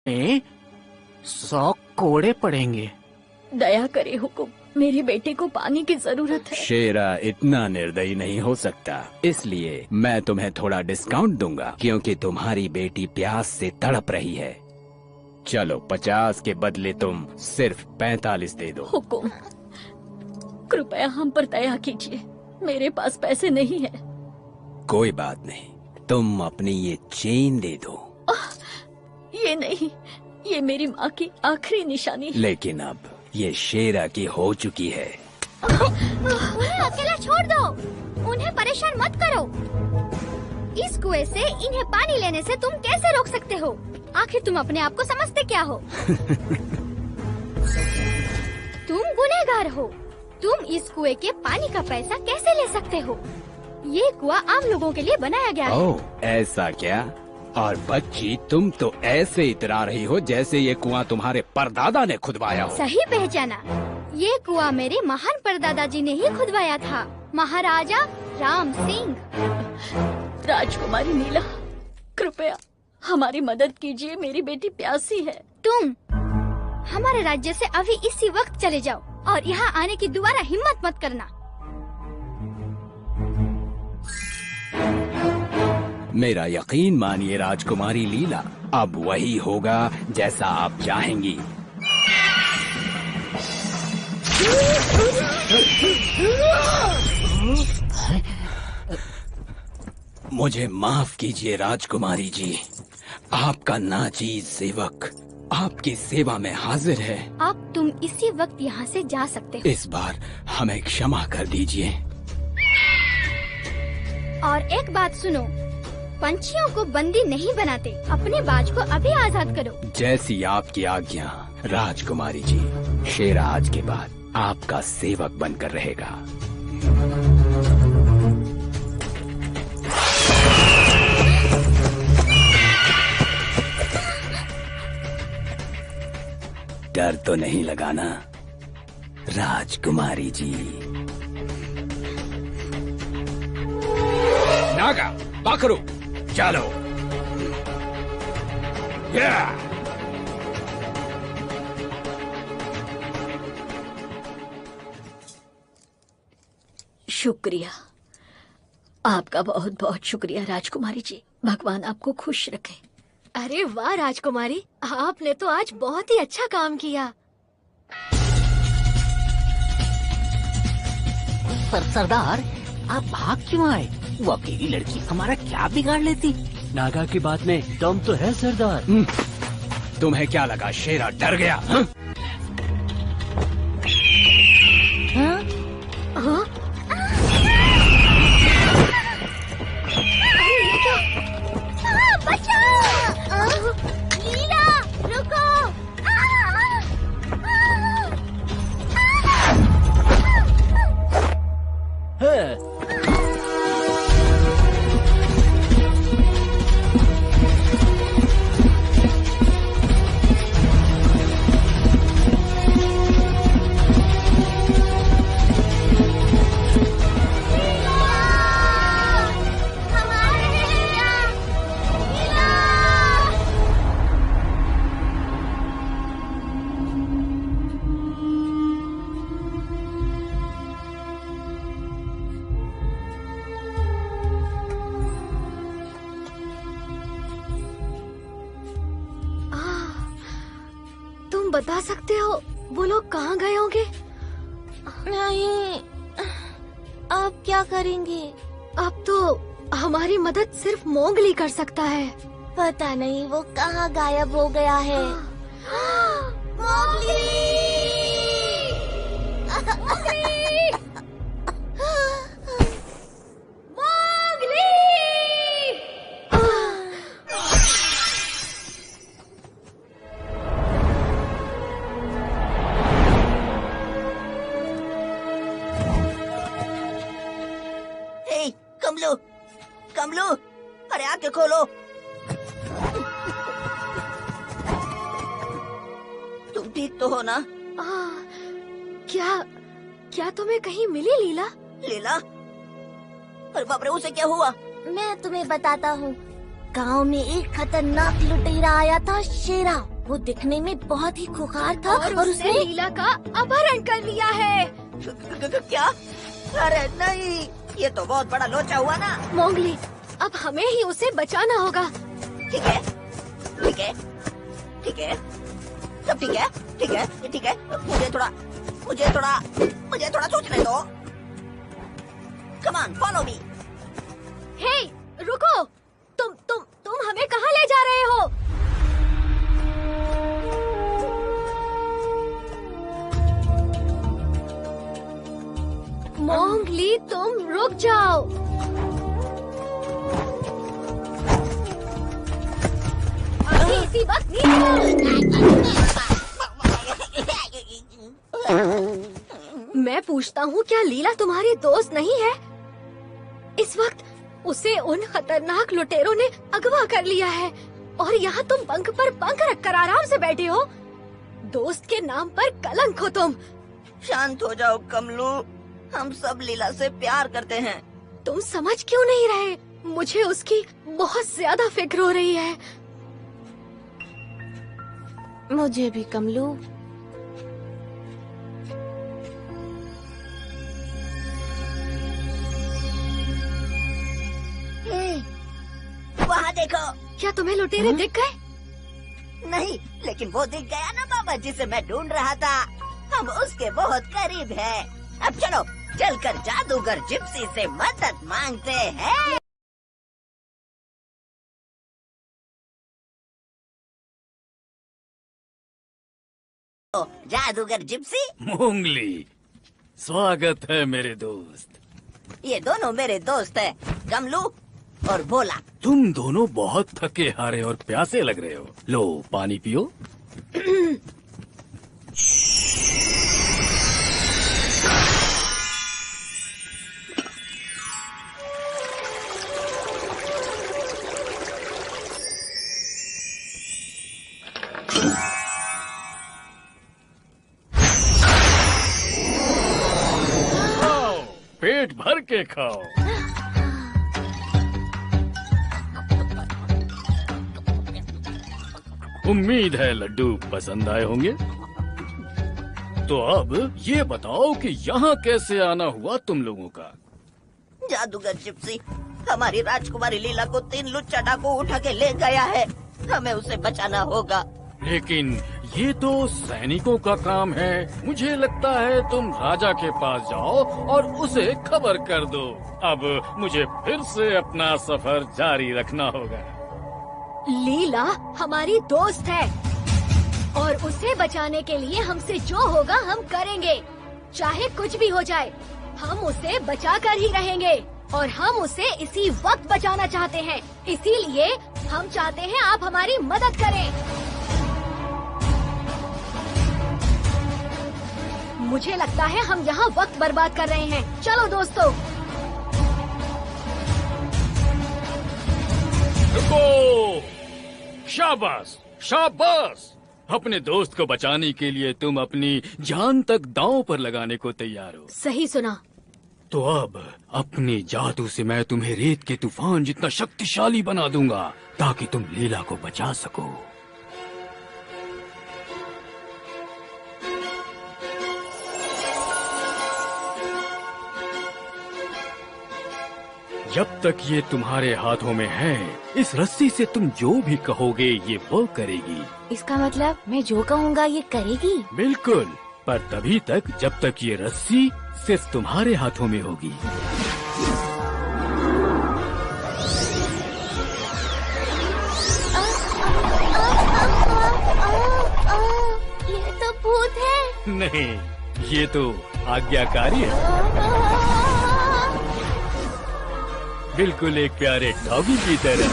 में 100 कोड़े पड़ेंगे। दया करे हुकुम, मेरी बेटी को पानी की जरूरत है। शेरा इतना निर्दयी नहीं हो सकता, इसलिए मैं तुम्हें थोड़ा डिस्काउंट दूंगा क्योंकि तुम्हारी बेटी प्यास से तड़प रही है। चलो 50 के बदले तुम सिर्फ 45 दे दो। हुकुम, कृपया हम पर दया कीजिए, मेरे पास पैसे नहीं है। कोई बात नहीं, तुम अपनी ये चेन दे दो। ये नहीं, ये मेरी माँ की आखिरी निशानी है। लेकिन अब ये शेरा की हो चुकी है। उन्हें अकेला छोड़ दो, उन्हें परेशान मत करो। इस कुएं से इन्हें पानी लेने से तुम कैसे रोक सकते हो? आखिर तुम अपने आप को समझते क्या हो? तुम गुनहगार हो। तुम इस कुएं के पानी का पैसा कैसे ले सकते हो? ये कुआं आम लोगों के लिए बनाया गया है। ओह, ऐसा क्या? और बच्ची, तुम तो ऐसे इतरा रही हो जैसे ये कुआं तुम्हारे परदादा ने खुदवाया हो। सही पहचाना, ये कुआं मेरे महान परदादा जी ने ही खुदवाया था, महाराजा राम सिंह। राजकुमारी नीला, कृपया हमारी मदद कीजिए, मेरी बेटी प्यासी है। तुम हमारे राज्य से अभी इसी वक्त चले जाओ और यहाँ आने की दोबारा हिम्मत मत करना। मेरा यकीन मानिए राजकुमारी लीला, अब वही होगा जैसा आप चाहेंगी। मुझे माफ कीजिए राजकुमारी जी, आपका नाचीज सेवक आपकी सेवा में हाजिर है। अब तुम इसी वक्त यहाँ से जा सकते हो। इस बार हमें क्षमा कर दीजिए। और एक बात सुनो, पंछियों को बंदी नहीं बनाते, अपने बाज को अभी आजाद करो। जैसी आपकी आज्ञा राजकुमारी जी। शेरा आज के बाद आपका सेवक बनकर रहेगा। डर तो नहीं लगा ना राजकुमारी जी? नागा, पकड़ो, चलो। शुक्रिया, आपका बहुत बहुत शुक्रिया राजकुमारी जी। भगवान आपको खुश रखे। अरे वाह राजकुमारी, आपने तो आज बहुत ही अच्छा काम किया। पर सरदार, आप भाग क्यों आए? वो अकेली लड़की हमारा क्या बिगाड़ लेती? नागा की बात में दम तो है सरदार। तुम्हें क्या लगा शेरा डर गया? हाँ? हाँ? लीला, रुको! तुम बता सकते हो वो लोग कहाँ गए होंगे? नहीं, आप क्या करेंगे? अब तो हमारी मदद सिर्फ मोगली कर सकता है। पता नहीं वो कहाँ गायब हो गया है। मोगली! कमलू, कमलू, अरे आंखें खोलो। तुम ठीक तो हो ना? क्या क्या तुम्हें कहीं मिली लीला? लीला? अरे बाप रे, उसे क्या हुआ? मैं तुम्हें बताता हूँ। गांव में एक खतरनाक लुटेरा आया था, शेरा। वो दिखने में बहुत ही खुखार था और और उसने उसने लीला का अपहरण कर लिया है। क्या? अरे नहीं, ये तो बहुत बड़ा लोचा हुआ ना। मोंगली, अब हमें ही उसे बचाना होगा। ठीक है, ठीक है, ठीक है, सब ठीक है, ठीक है, ठीक है। मुझे थोड़ा सोचने दो। Come on, follow me. हे, रुको, तुम हमें कहाँ ले जा रहे हो? मोंगली, तुम रुक जाओ। अभी इसी वक्त मैं पूछता हूँ, क्या लीला तुम्हारी दोस्त नहीं है? इस वक्त उसे उन खतरनाक लुटेरों ने अगवा कर लिया है और यहाँ तुम पंख पर पंख रखकर आराम से बैठे हो। दोस्त के नाम पर कलंक हो तुम। शांत हो जाओ कमलू, हम सब लीला से प्यार करते हैं। तुम समझ क्यों नहीं रहे? मुझे उसकी बहुत ज्यादा फिक्र हो रही है। मुझे भी कमलू। वहाँ देखो। क्या तुम्हें लुटेरे दिख गए? नहीं, लेकिन वो दिख गया ना बाबा जिसे मैं ढूंढ रहा था। हम उसके बहुत करीब हैं। अब चलो, चलकर जादूगर जिप्सी से मदद मांगते हैं। जादूगर जिप्सी। मोंगली, स्वागत है मेरे दोस्त। ये दोनों मेरे दोस्त हैं, कमलू और भोला। तुम दोनों बहुत थके हारे और प्यासे लग रहे हो। लो, पानी पियो। पेट भर के खाओ। उम्मीद है लड्डू पसंद आए होंगे। तो अब ये बताओ कि यहाँ कैसे आना हुआ तुम लोगों का? जादूगर जिप्सी हमारी राजकुमारी लीला को 3 लुच्चा डाकू उठा के ले गया है। हमें उसे बचाना होगा। लेकिन ये तो सैनिकों का काम है। मुझे लगता है तुम राजा के पास जाओ और उसे खबर कर दो। अब मुझे फिर से अपना सफर जारी रखना होगा। लीला हमारी दोस्त है और उसे बचाने के लिए हमसे जो होगा हम करेंगे, चाहे कुछ भी हो जाए। हम उसे बचा कर ही रहेंगे और हम उसे इसी वक्त बचाना चाहते हैं। इसीलिए हम चाहते हैं आप हमारी मदद करें। मुझे लगता है हम यहाँ वक्त बर्बाद कर रहे हैं। चलो दोस्तों। रुको! शाबाश, शाबाश! अपने दोस्त को बचाने के लिए तुम अपनी जान तक दांव पर लगाने को तैयार हो। सही सुना। तो अब अपने जादू से मैं तुम्हें रेत के तूफान जितना शक्तिशाली बना दूंगा ताकि तुम लीला को बचा सको। जब तक ये तुम्हारे हाथों में है, इस रस्सी से तुम जो भी कहोगे ये वो करेगी। इसका मतलब मैं जो कहूँगा ये करेगी? बिल्कुल, पर तभी तक जब तक ये रस्सी सिर्फ तुम्हारे हाथों में होगी। ये तो भूत है। नहीं, ये तो आज्ञाकारी है। बिल्कुल एक प्यारे डॉगी की तरह।